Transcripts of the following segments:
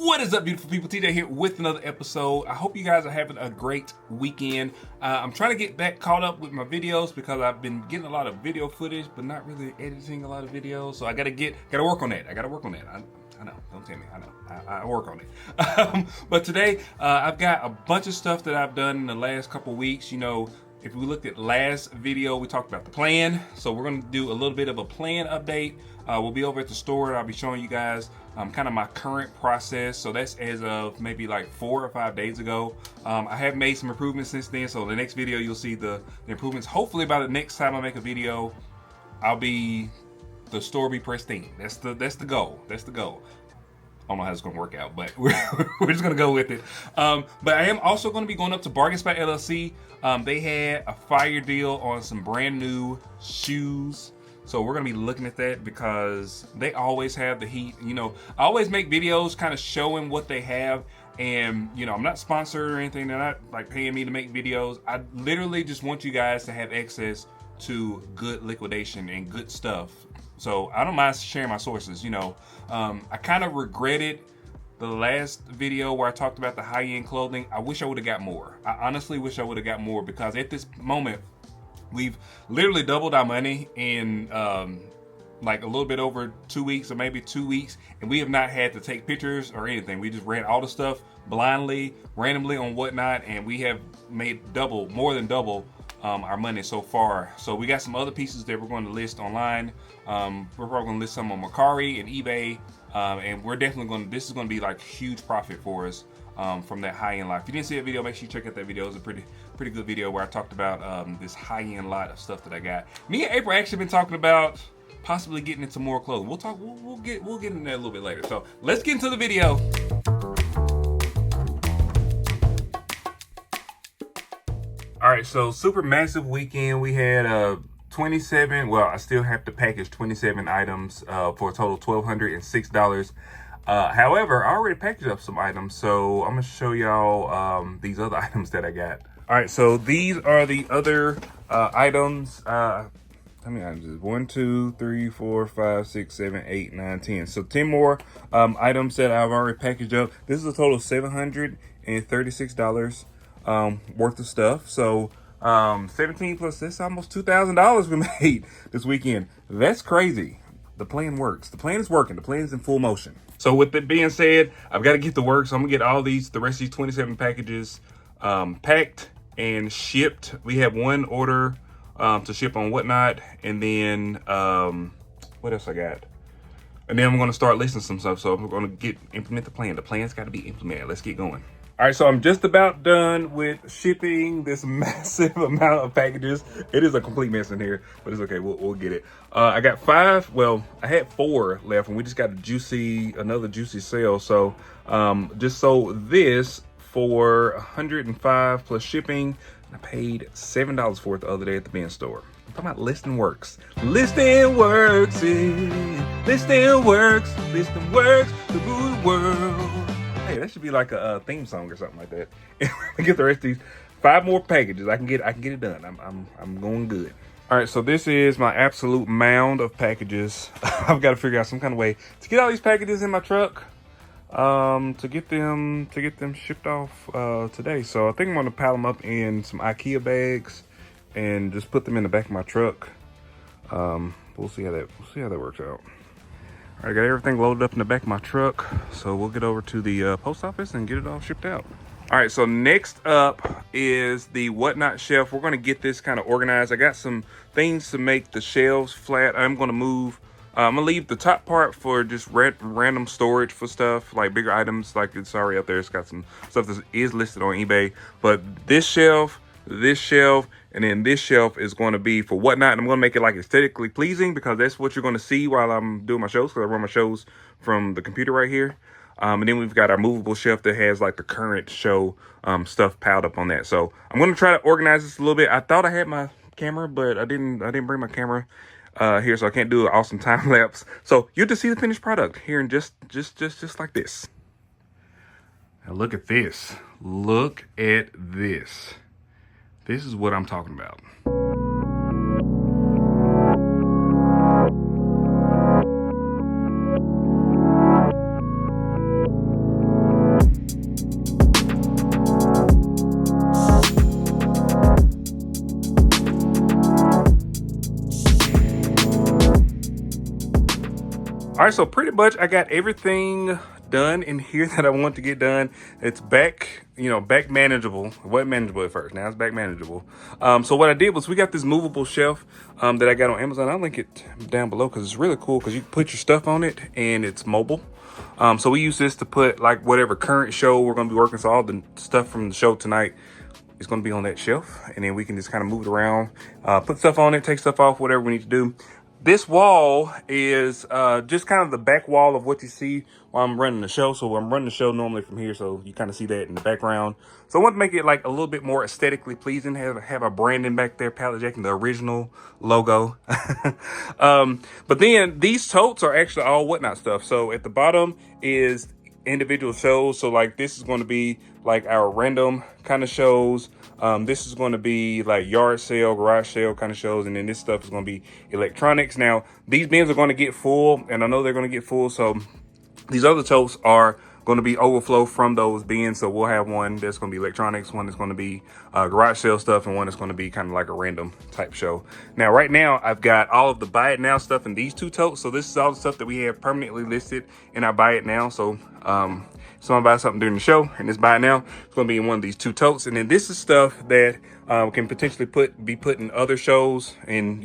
What is up, beautiful people? TJ here with another episode. I hope you guys are having a great weekend. I'm trying to get back caught up with my videos because I've been getting a lot of video footage, but not really editing a lot of videos. So I gotta work on that. I know, don't tell me. I know. I work on it. But today, I've got a bunch of stuff that I've done in the last couple weeks. You know, if we looked at last video, we talked about the plan. So we're going to do a little bit of a plan update. We'll be over at the store. I'll be showing you guys kind of my current process. So that's as of maybe like 4 or 5 days ago. I have made some improvements since then. So the next video, you'll see the improvements. Hopefully by the next time I make a video, the store be pristine. That's the goal. That's the goal. I don't know how it's going to work out, but we're just going to go with it. But I am also going to be going up to Bargain Spot LLC. They had a fire deal on some brand new shoes. So we're going to be looking at that because they always have the heat. You know, I always make videos kind of showing what they have. And, you know, I'm not sponsored or anything. They're not like paying me to make videos. I literally just want you guys to have access to good liquidation and good stuff. So I don't mind sharing my sources. You know, I kind of regretted the last video where I talked about the high-end clothing. I wish I would have got more. I honestly wish I would have got more because at this moment, we've literally doubled our money in like a little bit over 2 weeks or maybe 2 weeks. And we have not had to take pictures or anything. We just ran all the stuff blindly, randomly on Whatnot. And we have made more than double our money so far. So we got some other pieces that we're going to list online. We're probably going to list some on Mercari and eBay. And we're definitely this is going to be like huge profit for us from that high-end lot. If you didn't see that video, make sure you check out that video. It's a pretty good video where I talked about this high-end lot of stuff that I got. Me and April actually been talking about possibly getting into more clothing. We'll get into that a little bit later. So let's get into the video. All right, so super massive weekend. We had 27, well, I still have to package 27 items for a total of $1,206. However, I already packaged up some items, so I'm gonna show y'all these other items that I got. All right, so these are the other items. How many items is it? 1, 2, 3, 4, 5, 6, 7, 8, 9, 10. So 10 more items that I've already packaged up. This is a total of $736 worth of stuff. So 17 plus, that's almost $2,000 we made this weekend. That's crazy. The plan works. The plan is working. The plan is in full motion. So with that being said, I've got to get to work. So I'm gonna get all the rest of these 27 packages packed and shipped. We have one order to ship on Whatnot, and then what else I got? And then I'm gonna start listing some stuff. So I'm gonna implement the plan. The plan's got to be implemented. Let's get going. All right, so I'm just about done with shipping this massive amount of packages. It is a complete mess in here, but it's okay. We'll get it. I got 5. Well, I had 4 left, and we just got another juicy sale. So just sold this for $105 plus shipping. I paid $7 for it the other day at the bin store. I'm talking about listing works. Listing works. Listing works. Listing works. The good world. Hey, that should be like a theme song or something like that. I get the rest of these 5 more packages. I can get it done. I'm going good. All right, so this is my absolute mound of packages. I've got to figure out some kind of way to get all these packages in my truck, to get them shipped off today. So I think I'm gonna pile them up in some IKEA bags and just put them in the back of my truck. We'll see how that works out. All right, I got everything loaded up in the back of my truck, so we'll get over to the post office and get it all shipped out. All right, so next up is the Whatnot shelf. We're gonna get this kind of organized. I got some things to make the shelves flat. I'm gonna leave the top part for just random storage for stuff, like bigger items, like it's already up there. It's got some stuff that is listed on eBay. But this shelf, and then this shelf is going to be for Whatnot. And I'm going to make it like aesthetically pleasing because that's what you're going to see while I'm doing my shows, because I run my shows from the computer right here. And then we've got our movable shelf that has like the current show stuff piled up on that. So I'm going to try to organize this a little bit. I thought I had my camera, but I didn't bring my camera here, so I can't do an awesome time lapse. So you'll just see the finished product here in just like this. Now look at this. Look at this. This is what I'm talking about. All right, so pretty much I got everything done in here that I want to get done. It's back, back manageable. It wasn't manageable at first. Now it's back manageable. So what I did was we got this movable shelf that I got on Amazon. I'll link it down below because it's really cool because you can put your stuff on it and it's mobile. So we use this to put like whatever current show we're going to be working. So all the stuff from the show tonight is going to be on that shelf, and then we can just kind of move it around, put stuff on it, take stuff off, whatever we need to do. This wall is just kind of the back wall of what you see while I'm running the show. So I'm running the show normally from here, so you kind of see that in the background. So I want to make it like a little bit more aesthetically pleasing, have a branding back there, Pallet Jackin, the original logo. But then these totes are actually all whatnot stuff. So at the bottom is individual shows. So like this is going to be like our random kind of shows. This is going to be like yard sale, garage sale kind of shows, and then this stuff is going to be electronics. Now these bins are going to get full, and I know they're going to get full, so these other totes are going to be overflow from those bins. So we'll have one that's going to be electronics, one that's going to be garage sale stuff, and one that's going to be kind of like a random type show. Now right now I've got all of the buy it now stuff in these two totes. So this is all the stuff that we have permanently listed in our buy it now. So someone buys something during the show and it's buy it now, it's going to be in one of these two totes. And then this is stuff that can potentially be put in other shows and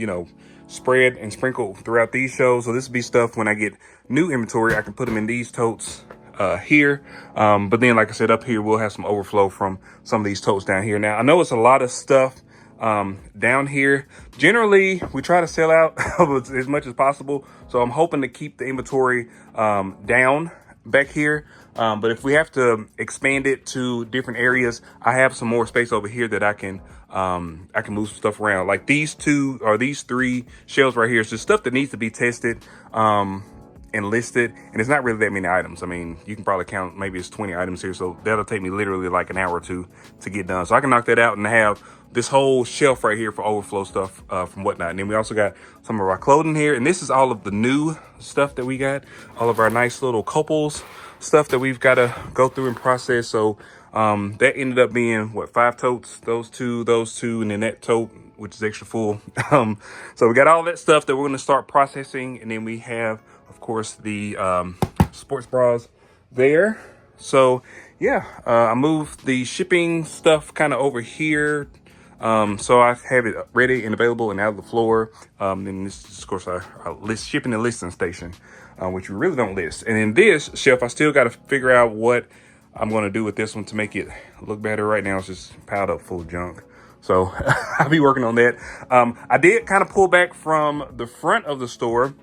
spread and sprinkled throughout these shows. So this would be stuff when I get new inventory, I can put them in these totes here. But then like I said, up here we'll have some overflow from some of these totes down here. Now I know it's a lot of stuff down here. Generally we try to sell out as much as possible, so I'm hoping to keep the inventory down back here. But if we have to expand it to different areas, I have some more space over here that I can move some stuff around. Like these two or these three shelves right here, it's just stuff that needs to be tested and listed, and it's not really that many items. I mean, you can probably count, maybe it's 20 items here, so that'll take me literally like an hour or two to get done. So I can knock that out and have this whole shelf right here for overflow stuff from whatnot. And then we also got some of our clothing here, and this is all of the new stuff that we got, all of our nice little couples stuff that we've got to go through and process. So that ended up being what, 5 totes, those two, and then that tote, which is extra full. So we got all that stuff that we're going to start processing, and then we have, of course, the sports bras there. So yeah, I moved the shipping stuff kind of over here, so I have it ready and available and out of the floor. And this is, of course, our shipping and listing station, which we really don't list. And in this shelf, I still got to figure out what I'm going to do with this one to make it look better. Right now it's just piled up full of junk, so I'll be working on that. I did kind of pull back from the front of the store.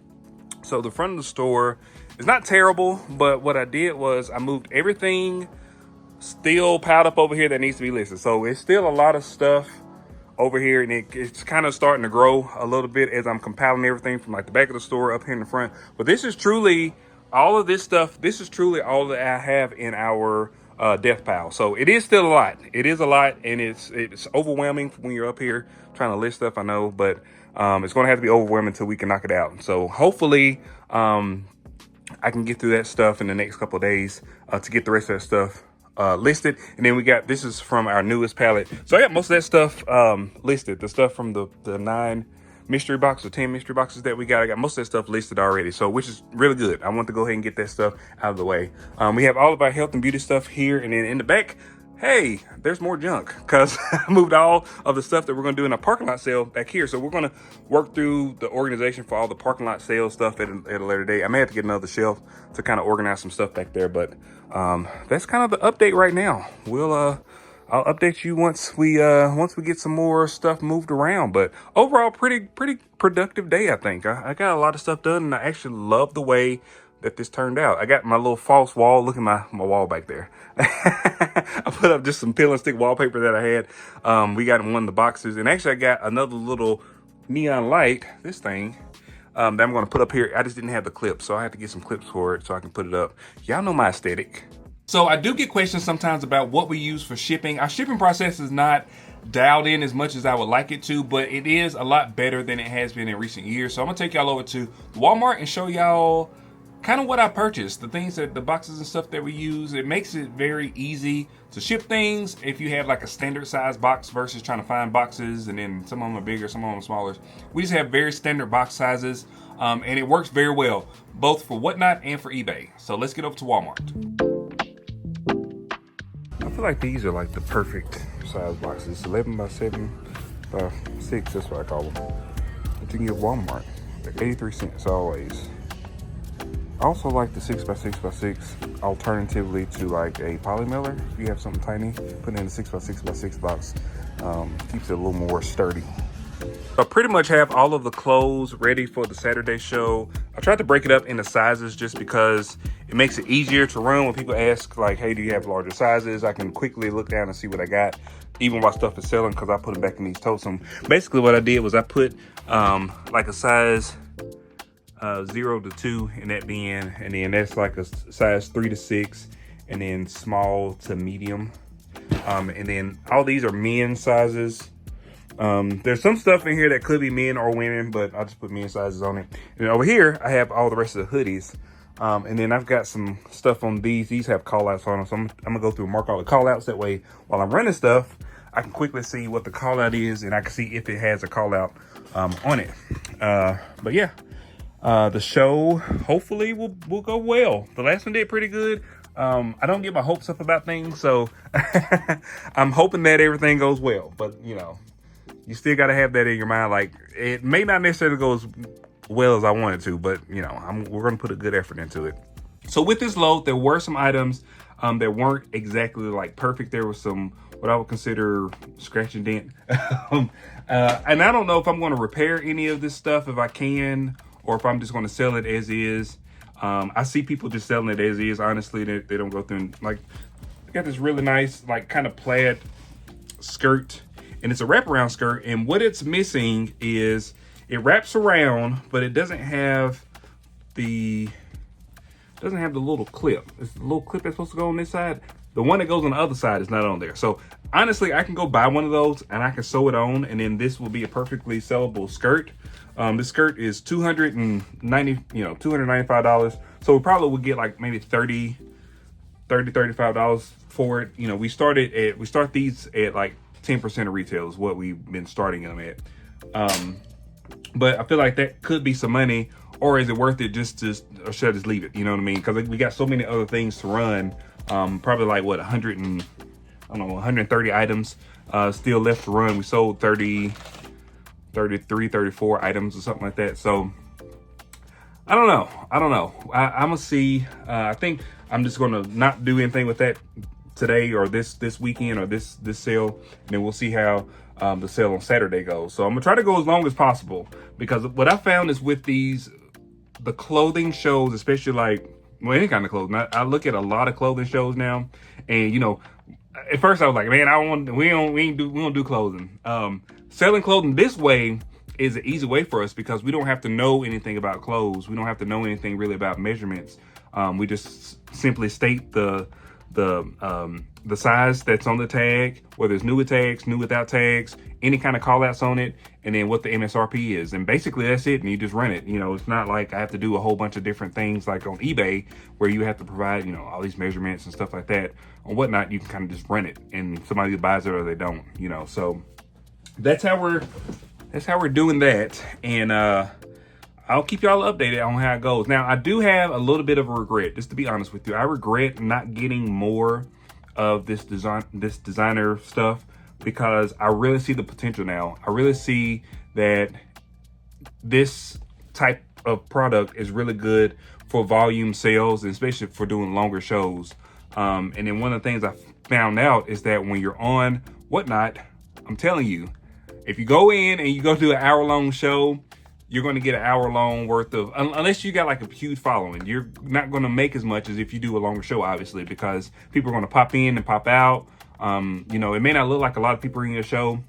So the front of the store is not terrible, but what I did was I moved everything still piled up over here that needs to be listed. So it's still a lot of stuff over here, and it's kind of starting to grow a little bit as I'm compiling everything from like the back of the store up here in the front. But this is truly all of this stuff. This is truly all that I have in our death pile. So it is still a lot. It is a lot, and it's overwhelming when you're up here trying to list stuff, I know, but it's going to have to be overwhelming until we can knock it out. So hopefully I can get through that stuff in the next couple of days to get the rest of that stuff listed. And then we got, this is from our newest pallet. So I got most of that stuff listed. The stuff from the 9 mystery boxes or 10 mystery boxes that we got. I got most of that stuff listed already, so which is really good. I want to go ahead and get that stuff out of the way. We have all of our health and beauty stuff here, and then in the back, hey, there's more junk because I moved all of the stuff that we're going to do in a parking lot sale back here. So we're going to work through the organization for all the parking lot sale stuff at a later date. I may have to get another shelf to kind of organize some stuff back there, but that's kind of the update right now. I'll update you once we get some more stuff moved around. But overall, pretty productive day, I think. I got a lot of stuff done, and I actually love the way that this turned out. I got my little false wall. Look at my wall back there. I put up just some peel and stick wallpaper that I had. We got in one of the boxes, and actually I got another little neon light, this thing, that I'm going to put up here. I just didn't have the clips, so I have to get some clips for it so I can put it up. Y'all know my aesthetic. So I do get questions sometimes about what we use for shipping. Our shipping process is not dialed in as much as I would like it to, but it is a lot better than it has been in recent years. So I'm gonna take y'all over to Walmart and show y'all kind of what I purchased, the things that the boxes and stuff that we use. It makes it very easy to ship things if you have like a standard size box versus trying to find boxes, and then some of them are bigger, some of them are smaller. We just have very standard box sizes. and it works very well, both for Whatnot and for eBay. So let's get over to Walmart. I feel like these are like the perfect size boxes. 11 by 7 by 6, that's what I call them. But you can get Walmart, like 83 cents always. I also like the 6 by 6 by 6 alternatively to like a poly mailer. If you have something tiny, put it in a 6 by 6 by 6 box. Keeps it a little more sturdy. I pretty much have all of the clothes ready for the Saturday show. I tried to break it up into sizes just because it makes it easier to run when people ask like, hey, do you have larger sizes? I can quickly look down and see what I got, even while stuff is selling, because I put it back in these totes. So basically what I did was I put like a size 0 to 2 in that bin, and then that's like a size 3 to 6, and then small to medium, and then all these are men's sizes. There's some stuff in here that could be men or women, but I'll just put men's sizes on it. And over here I have all the rest of the hoodies, and then I've got some stuff on these have call outs on them, so I'm gonna go through and mark all the call outs. That way while I'm running stuff, I can quickly see what the call out is, and I can see if it has a call out on it. But yeah, the show hopefully will go well. The last one did pretty good. I don't get my hopes up about things, so I'm hoping that everything goes well. But you know, you still got to have that in your mind. Like, it may not necessarily go as well as I want it to, but you know, we're gonna put a good effort into it. So with this load, there were some items that weren't exactly like perfect. There was some what I would consider scratch and dent, and I don't know if I'm going to repair any of this stuff if I can, or if I'm just going to sell it as is. I see people just selling it as is. Honestly, they don't go through and like, I got this really nice, like kind of plaid skirt, and it's a wraparound skirt. And what it's missing is it wraps around, but it doesn't have the little clip. It's the little clip that's supposed to go on this side. The one that goes on the other side is not on there. So honestly, I can go buy one of those and I can sew it on, and then this will be a perfectly sellable skirt. This skirt is $295. So we probably would get like maybe $35 for it. You know, we start these at like 10% of retail is what we've been starting them at. But I feel like that could be some money, or is it worth it or should I just leave it? You know what I mean? Because we got so many other things to run. Probably like what, 130 items still left to run. We sold 33, 34 items or something like that. So I don't know. I'm gonna see. I think I'm just gonna not do anything with that today or this weekend or this sale, and then we'll see how the sale on Saturday goes. So I'm gonna try to go as long as possible, because what I found is with the clothing shows, especially like, well, any kind of clothing. I look at a lot of clothing shows now, and you know, at first I was like, man, we don't do clothing. Selling clothing this way is an easy way for us, because we don't have to know anything about clothes. We don't have to know anything really about measurements. We just simply state the size that's on the tag, whether it's new with tags, new without tags, any kind of call outs on it, and then what the MSRP is. And basically that's it, and you just run it. You know, it's not like I have to do a whole bunch of different things like on eBay where you have to provide, you know, all these measurements and stuff like that. On Whatnot, you can kind of just run it, and somebody buys it or they don't, you know. So that's how we're doing that. And I'll keep y'all updated on how it goes. Now, I do have a little bit of a regret, just to be honest with you. I regret not getting more of this designer stuff, because I really see the potential now. I really see that this type of product is really good for volume sales, and especially for doing longer shows. And then one of the things I found out is that when you're on Whatnot, I'm telling you, if you go in and you go do an hour-long show, you're going to get an hour-long worth of, unless you got like a huge following, you're not going to make as much as if you do a longer show, obviously, because people are going to pop in and pop out. You know, it may not look like a lot of people in your show.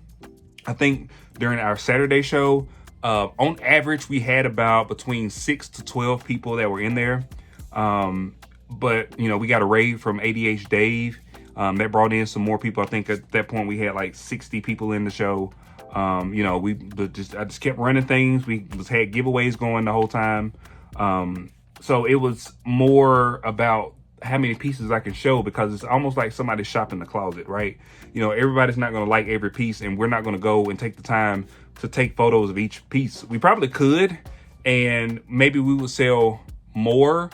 I think during our Saturday show, on average, we had about between 6 to 12 people that were in there. But, you know, we got a raid from ADH Dave that brought in some more people. I think at that point we had like 60 people in the show. You know, I just kept running things. We had giveaways going the whole time. So it was more about how many pieces I can show, because it's almost like somebody's shopping the closet, right? You know, everybody's not going to like every piece, and we're not going to go and take the time to take photos of each piece. We probably could, and maybe we would sell more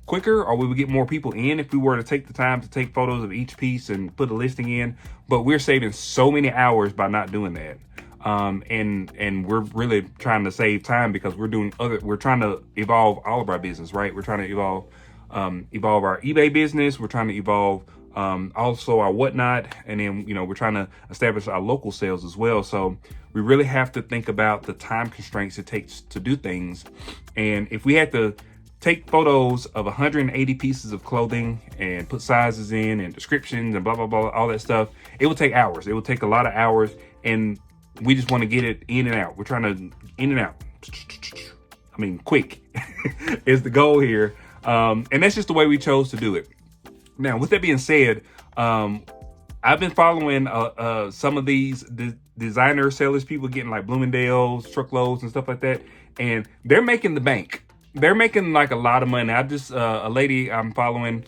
quicker, or we would get more people in if we were to take the time to take photos of each piece and put a listing in. But we're saving so many hours by not doing that. And we're really trying to save time because we're trying to evolve all of our business, right? We're trying to evolve our eBay business. We're trying to evolve also our whatnot, and then we're trying to establish our local sales as well. So we really have to think about the time constraints it takes to do things. And if we had to take photos of 180 pieces of clothing and put sizes in and descriptions and blah blah blah, all that stuff, it would take hours. It would take a lot of hours, and we just want to get it in and out. We're trying to in and out. I mean, quick is the goal here. And that's just the way we chose to do it. Now, with that being said, I've been following some of these designer sellers, people getting like Bloomingdale's, truckloads and stuff like that. And they're making the bank. They're making like a lot of money. I just, a lady I'm following,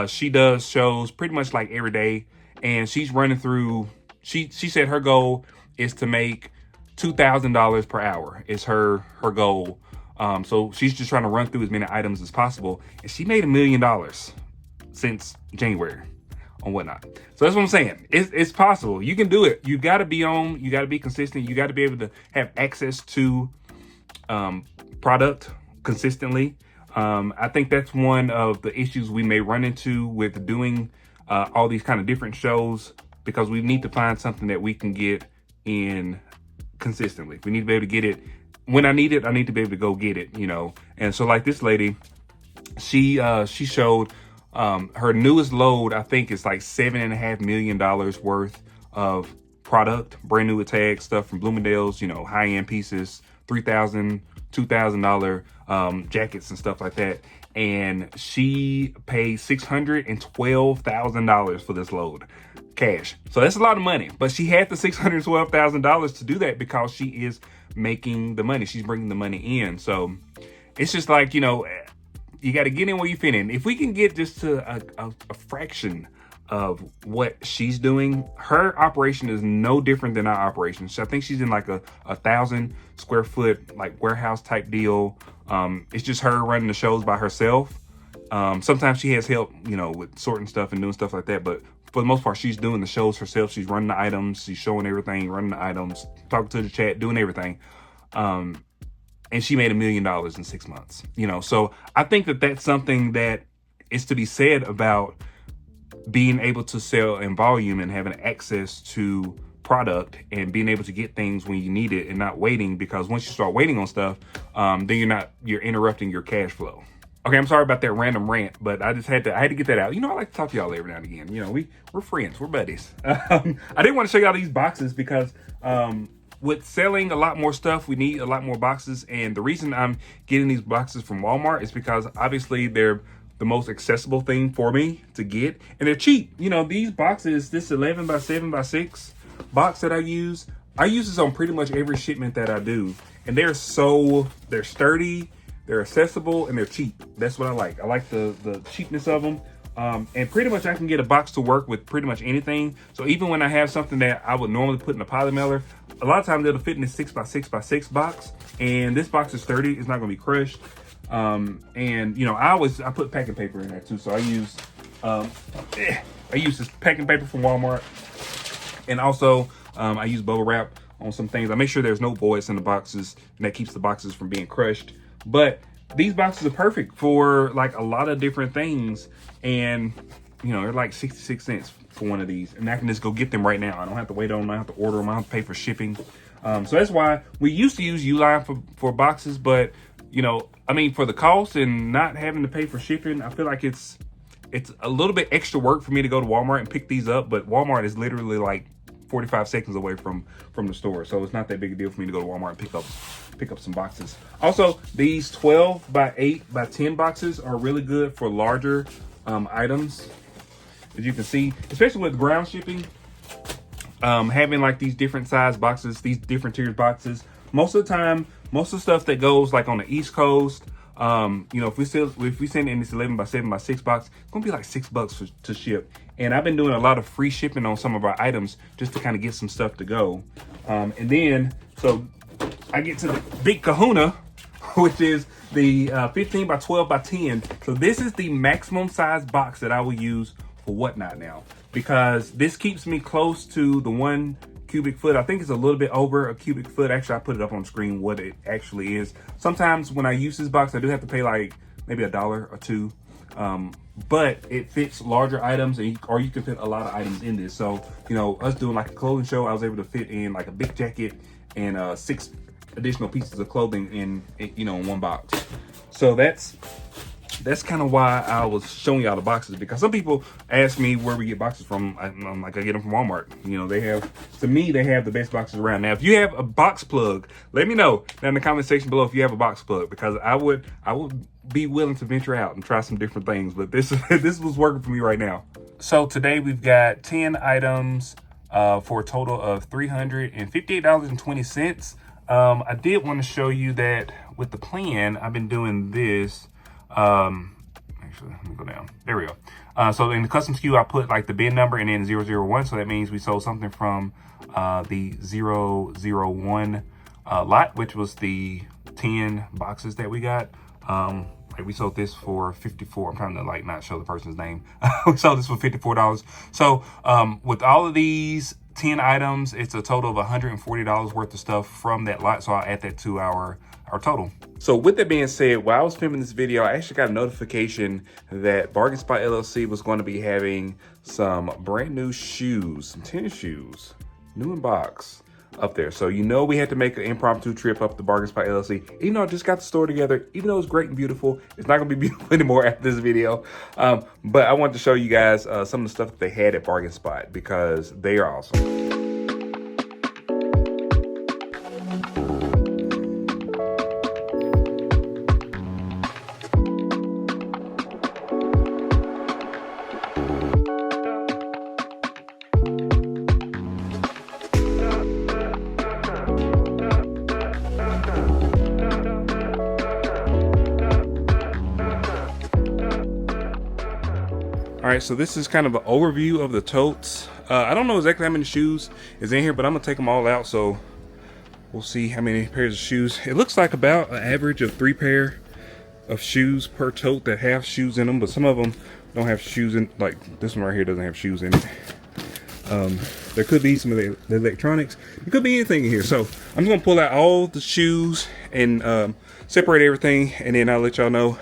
she does shows pretty much like every day. And she's running through, she said her goal is to make $2,000 per hour is her goal. So she's just trying to run through as many items as possible. And she made $1 million since January on whatnot. So that's what I'm saying. It's possible. You can do it. You got to be on. You got to be consistent. You got to be able to have access to product consistently. I think that's one of the issues we may run into with doing all these kind of different shows, because we need to find something that we can get in consistently. We need to be able to get it when I need it. I need to be able to go get it, And so like this lady, she showed her newest load, I think is like $7.5 million worth of product, brand new with tags, stuff from Bloomingdale's, high-end pieces, $3,000, $2,000 jackets and stuff like that. And she paid $612,000 for this load, cash. So that's a lot of money, but she had the $612,000 to do that because she is making the money. She's bringing the money in. So it's just like, you got to get in where you fit in. If we can get just to a fraction of what she's doing, her operation is no different than our operation. So I think she's in like a 1,000 square foot like warehouse type deal. It's just her running the shows by herself. Sometimes she has help, with sorting stuff and doing stuff like that. But for the most part, she's doing the shows herself. She's running the items. She's showing everything, running the items, talking to the chat, doing everything. And she made $1 million in 6 months, So I think that that's something that is to be said about being able to sell in volume and having access to product and being able to get things when you need it and not waiting, because once you start waiting on stuff, then you're interrupting your cash flow. Okay, I'm sorry about that random rant, but I had to get that out. I like to talk to y'all every now and again. We're friends, we're buddies. I didn't want to show y'all these boxes because with selling a lot more stuff, we need a lot more boxes. And the reason I'm getting these boxes from Walmart is because obviously they're the most accessible thing for me to get, and they're cheap. These boxes, this 11 by 7 by 6 box that I use this on pretty much every shipment that I do. And they're sturdy, they're accessible, and they're cheap. That's what I like. I like the cheapness of them. And pretty much I can get a box to work with pretty much anything. So even when I have something that I would normally put in a poly mailer, a lot of times it'll fit in this 6 by 6 by 6 box. And this box is sturdy, it's not gonna be crushed. And I put packing paper in there too. So I use this packing paper from Walmart. And also I use bubble wrap on some things. I make sure there's no voids in the boxes, and that keeps the boxes from being crushed. But these boxes are perfect for like a lot of different things. And they're like 66 cents for one of these, and I can just go get them right now. I don't have to wait on them. I don't have to order them. I don't have to pay for shipping. So that's why we used to use Uline for boxes, but for the cost and not having to pay for shipping, I feel like it's a little bit extra work for me to go to Walmart and pick these up. But Walmart is literally like 45 seconds away from the store, so it's not that big a deal for me to go to Walmart and pick up some boxes. Also, these 12 by 8 by 10 boxes are really good for larger items, as you can see, especially with ground shipping. Having like these different size boxes, these different tiers boxes, most of the time, most of the stuff that goes like on the East Coast, if we send in this 11 by 7 by 6 box, it's gonna be like $6 to ship. And I've been doing a lot of free shipping on some of our items just to kind of get some stuff to go. And then, so I get to the big kahuna which is the 15 by 12 by 10. So this is the maximum size box that I will use for whatnot now, because this keeps me close to the 1 cubic foot. I think it's a little bit over a cubic foot. Actually, I put it up on the screen what it actually is. Sometimes when I use this box, I do have to pay like maybe $1 or $2. But it fits larger items, or you can fit a lot of items in this. So, you know, us doing like a clothing show, I was able to fit in like a big jacket and 6 additional pieces of clothing in, you know, in one box. So that's kind of why I was showing y'all the boxes, because some people ask me where we get boxes from. I'm like, I get them from Walmart. You know, they have the best boxes around. Now, if you have a box plug, let me know down in the comment section below if you have a box plug, because I would be willing to venture out and try some different things, but this was working for me right now. So today we've got 10 items for a total of $358.20. I did want to show you that with the plan, I've been doing this. Actually, let me go down. There we go. So in the custom SKU, I put like the bin number and then 001. So that means we sold something from the 001 lot, which was the 10 boxes that we got. Like we sold this for $54. I'm trying to like not show the person's name. We sold this for $54. So with all of these 10 items, it's a total of $140 worth of stuff from that lot. So I'll add that to our total. So with that being said, while I was filming this video, I actually got a notification that Bargain Spot LLC was going to be having some brand new shoes, some tennis shoes, new in box up there. So, you know, we had to make an impromptu trip up to Bargain Spot LLC. Even though I just got the store together, even though it's great and beautiful, it's not gonna be beautiful anymore after this video. But I wanted to show you guys some of the stuff that they had at Bargain Spot, because they are awesome. All right, so this is kind of an overview of the totes. I don't know exactly how many shoes is in here, but I'm gonna take them all out, so we'll see how many pairs of shoes. It looks like about an average of 3 pair of shoes per tote that have shoes in them, but some of them don't have shoes in, like this one right here doesn't have shoes in it. There could be some of the electronics. It could be anything in here. So I'm just gonna pull out all the shoes and separate everything, and then I'll let y'all know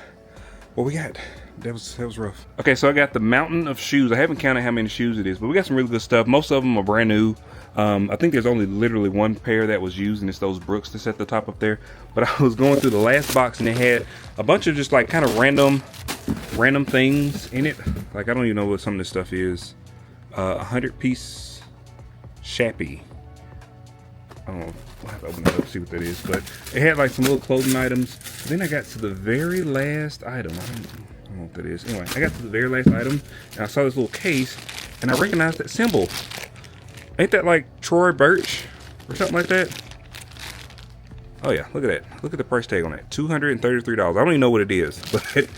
what we got. That was rough. Okay, so I got the mountain of shoes. I haven't counted how many shoes it is, but we got some really good stuff. Most of them are brand new. I think there's only literally 1 pair that was used, and it's those Brooks that's at the top up there. But I was going through the last box, and they had a bunch of just like kind of random things in it. Like, I don't even know what some of this stuff is. 100-piece Shappy. I don't know. We'll have to open that up to see what that is. But it had like some little clothing items. Then I got to the very last item. I don't know what that is. Anyway, I got to the very last item, and I saw this little case, and I recognized that symbol. Ain't that like Troy Birch or something like that? Oh yeah, look at that. Look at the price tag on that. $233. I don't even know what it is, but it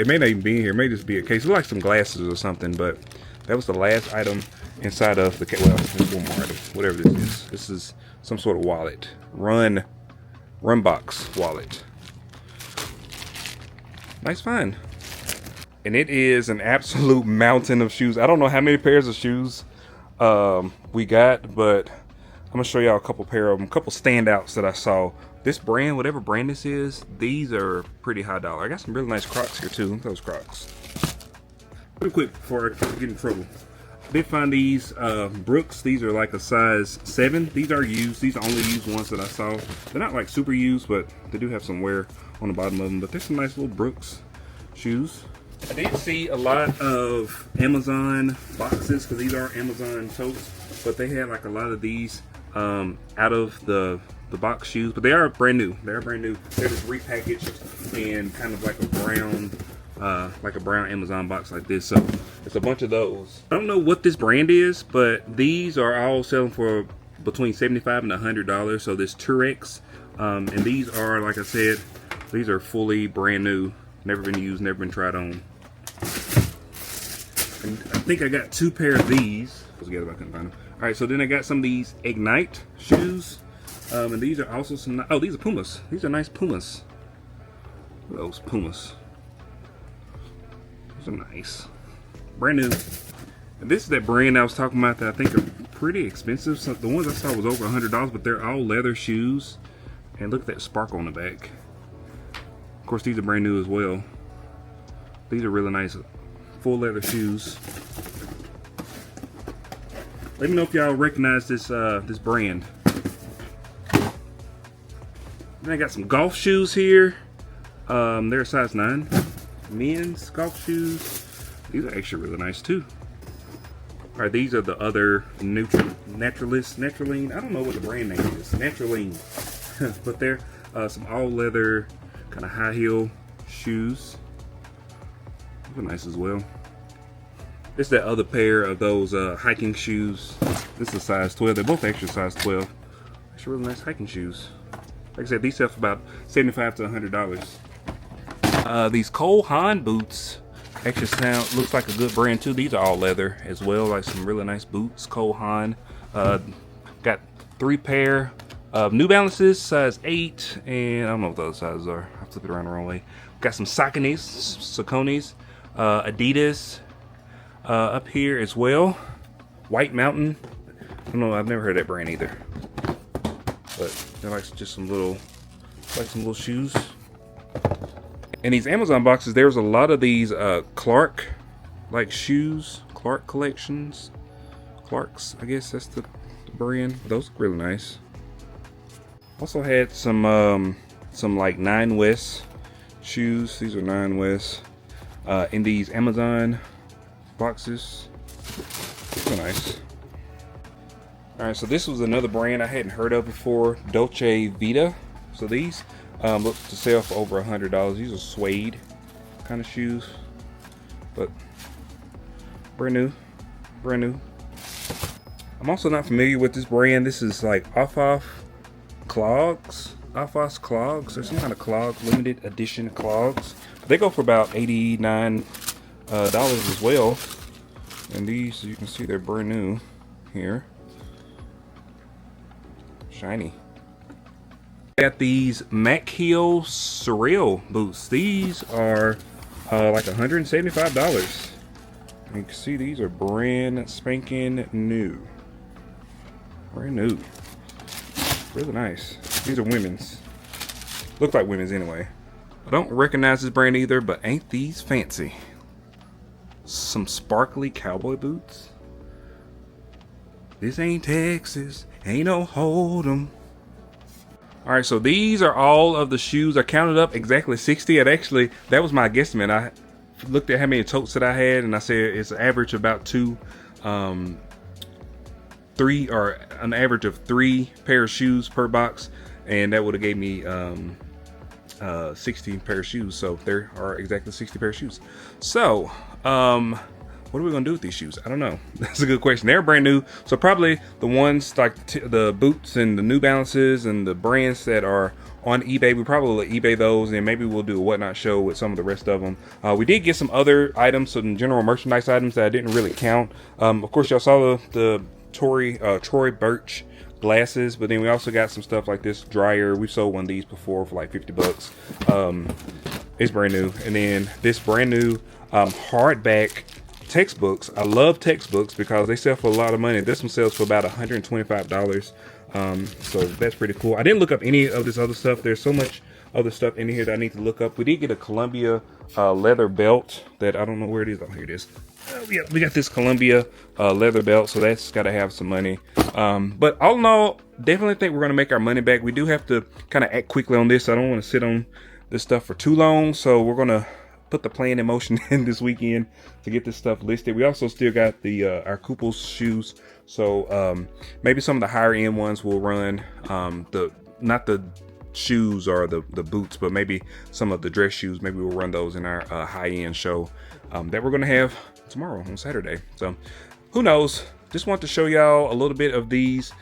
may not even be in here. It may just be a case. It looks like some glasses or something, but that was the last item inside of the case. Well, there's one more item, whatever this is. This is some sort of wallet. Run box wallet. Nice find. And it is an absolute mountain of shoes. I don't know how many pairs of shoes we got, but I'm gonna show y'all a couple pair of them, a couple standouts that I saw. This brand, whatever brand this is, these are pretty high dollar. I got some really nice Crocs here too. Look at those Crocs. Pretty quick before I get in trouble. I did find these Brooks. These are like a size 7. These are used. These are only used ones that I saw. They're not like super used, but they do have some wear on the bottom of them. But there's some nice little Brooks shoes. I did see a lot of Amazon boxes, because these are Amazon totes, but they had like a lot of these out of the box shoes, but they are brand new. They're brand new. They're just repackaged in kind of like a brown Amazon box like this. So it's a bunch of those. I don't know what this brand is, but these are all selling for between $75 and $100. So this Turex, and these are, like I said, these are fully brand new, never been used, never been tried on. And I think I got 2 pair of these. I couldn't find them. All right, so then I got some of these Ignite shoes, and these are also some. Oh, these are Pumas. These are nice Pumas. Those Pumas. Those are nice. Brand new. And this is that brand I was talking about that I think are pretty expensive. So the ones I saw was over $100, but they're all leather shoes. And look at that sparkle on the back. Of course, these are brand new as well. These are really nice full leather shoes. Let me know if y'all recognize this this brand. Then I got some golf shoes here. They're a size 9. Men's golf shoes. These are actually really nice too. All right, these are the other Naturaline. I don't know what the brand name is. Naturaline. But they're some all leather kind of high heel shoes. These are nice as well. This is that other pair of those hiking shoes. This is a size 12. They're both actually size 12. Actually really nice hiking shoes. Like I said, these sell for about $75 to $100. These Cole Haan boots actually looks like a good brand too. These are all leather as well, like some really nice boots. Cole Haan. Got 3 pair of New Balances, size 8, and I don't know what the other sizes are. I flip it around the wrong way. Got some Sauconys, Adidas up here as well. White Mountain. I don't know. I've never heard of that brand either. But they're like just some little shoes. In these Amazon boxes, there's a lot of these Clark like shoes, Clark collections. Clarks, I guess that's the brand. Those look really nice. Also had some like 9 West shoes. These are 9 West in these Amazon boxes. They're nice. All right, so this was another brand I hadn't heard of before, Dolce Vita. So these look to sell for over $100. These are suede kind of shoes, but brand new. I'm also not familiar with this brand. This is like Offos clogs, or some kind of clog, limited edition clogs. They go for about $89 as well. And these, you can see, they're brand new here. Shiny. Got these Mac Heel Surreal boots. These are like $175. You can see these are brand spanking new. Brand new. Really nice. These are women's. Look like women's anyway. I don't recognize this brand either, but ain't these fancy. Some sparkly cowboy boots. This ain't Texas. Ain't no Hold'em. All right, so these are all of the shoes. I counted up exactly 60. That was my guesstimate. I looked at how many totes that I had, and I said it's an average of about 3 or an average of 3 pair of shoes per box, and that would have gave me 60 pair of shoes. So there are exactly 60 pair of shoes. So what are we gonna do with these shoes? I don't know. That's a good question. They're brand new, so probably the ones like the boots and the New Balances and the brands that are on eBay, we probably eBay those, and maybe we'll do a whatnot show with some of the rest of them. We did get some other items, some general merchandise items that I didn't really count. Of course, y'all saw the Troy Birch glasses, but then we also got some stuff like this dryer. We sold one of these before for like $50. It's brand new. And then this brand new hardback textbooks. I love textbooks because they sell for a lot of money. This one sells for about $125. So that's pretty cool. I didn't look up any of this other stuff. There's so much other stuff in here that I need to look up. We did get a Columbia leather belt that I don't know where it is. Oh, here it is. We got this Columbia leather belt, so that's got to have some money. But all in all, definitely think we're going to make our money back. We do have to kind of act quickly on this. I don't want to sit on this stuff for too long, so we're going to put the plan in motion in this weekend to get this stuff listed. We also still got the our Kooples shoes, so maybe some of the higher end ones will run. Not the shoes or the boots, but maybe some of the dress shoes. Maybe we'll run those in our high end show that we're gonna have tomorrow on Saturday. So who knows? Just want to show y'all a little bit of these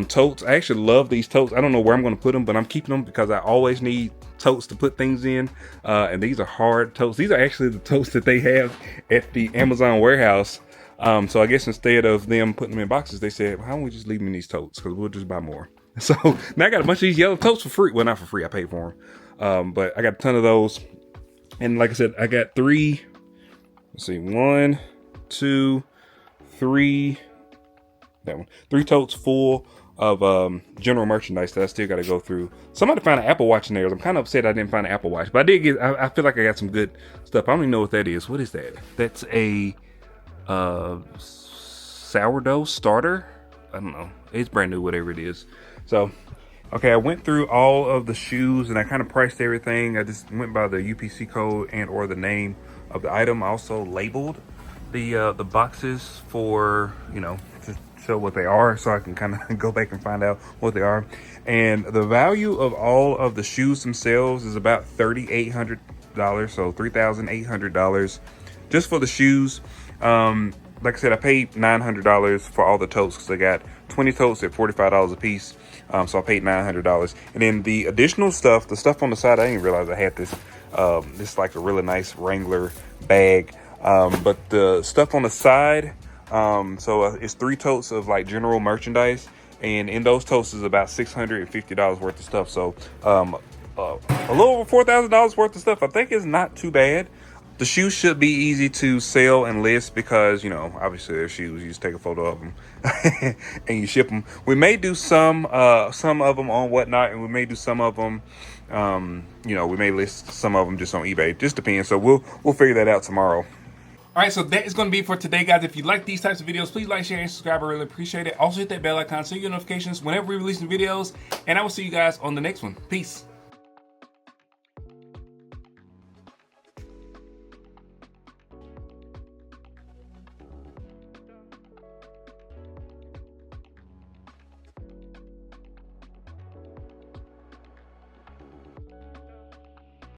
totes. I actually love these totes. I don't know where I'm gonna put them, but I'm keeping them because I always need totes to put things in, and these are hard totes. These are actually the totes that they have at the Amazon warehouse. So I guess instead of them putting them in boxes, they said, why don't we just leave them in these totes, because we'll just buy more. So now I got a bunch of these yellow totes for free. Well, not for free, I paid for them, but I got a ton of those. And like I said, I got 3, let's see, 1, 2, 3, that one, 3 totes full of general merchandise that I still got to go through. Somebody found an Apple Watch in there. I'm kind of upset I didn't find an Apple Watch, but I did get, I feel like I got some good stuff. I don't even know what that is. What is that? That's a sourdough starter. I don't know. It's brand new, whatever it is. So, okay, I went through all of the shoes and I kind of priced everything. I just went by the UPC code and or the name of the item. I also labeled the boxes for, you know, to show what they are, so I can kind of go back and find out what they are. And the value of all of the shoes themselves is about $3,800, so $3,800 just for the shoes. Like I said, I paid $900 for all the totes because I got 20 totes at $45 a piece. So I paid $900. And then the additional stuff, the stuff on the side, I didn't realize I had this. This like a really nice Wrangler bag. But the stuff on the side, it's 3 totes of like general merchandise. And in those totes is about $650 worth of stuff. So a little over $4,000 worth of stuff. I think is not too bad. The shoes should be easy to sell and list because, you know, obviously they're shoes. You just take a photo of them and you ship them. We may do some of them on Whatnot, and we may do some of them, you know, we may list some of them just on eBay. Just depends. So we'll figure that out tomorrow. All right, so that is going to be it for today, guys. If you like these types of videos, please like, share, and subscribe. I really appreciate it. Also, hit that bell icon so you get notifications whenever we release new videos. And I will see you guys on the next one. Peace.